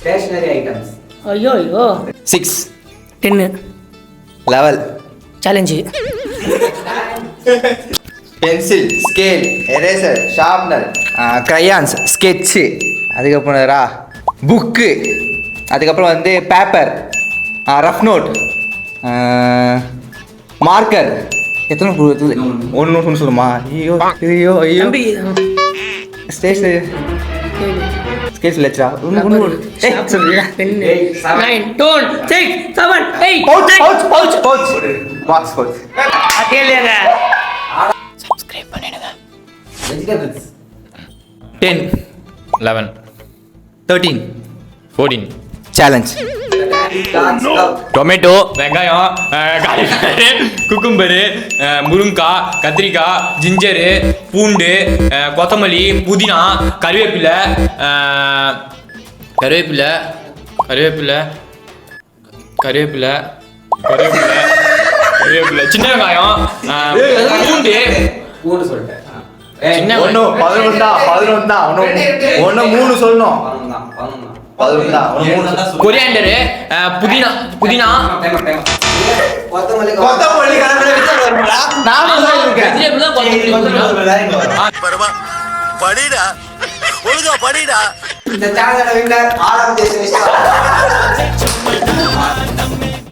Stationery items. ஐயோ 6 10 11 challenge pencil scale eraser sharpener crayons sketch அதுக்கப்புறம் book அதுக்கப்புறம் வந்து பேப்பர் ரஃப் நோட் மார்க்கர் எத்தனை ஒன்று சொல்லுமா ஐயோ ஐயோ ஐயோ தம்பி ஸ்டேஷனரி ஸ்கெட்ச் லெச்சரா பென்னு 9 டோன் 6 7 8 பாக்ஸ் பவுச் கேளுங்க. சப்ஸ்கிரைப் பண்ணிடுங்க. வெஜிடபிள்ஸ். 10 11 13 14 சேலஞ்ச் டொமேட்டோ வெங்காயம் காலிஃப்ளவர் குக்கும்பரு முருங்காய் கத்திரிக்காய் ஜிஞ்சரு பூண்டு கொத்தமல்லி புதினா கருவேப்பிலை கருவேப்பிலை கருவேப்பிலை கருவேப்பிலை கருவேப்பிலை கருவேப்பிலை சின்ன வெங்காயம் பூண்டு சொல்லிட்டேன். சின்ன ஒன்று 11 தான் 3 சொல்லணும் 11 தான் 3 கொரியாண்டரு புதினா புதினா கொத்தமல்லி நானும் தான் இருக்கேன். vegetable தான் கொத்தமல்லி புதினா. படிடா ஒழுங்கா படிடா. இந்த சேனலோட வின்னர் ஆரம் தேச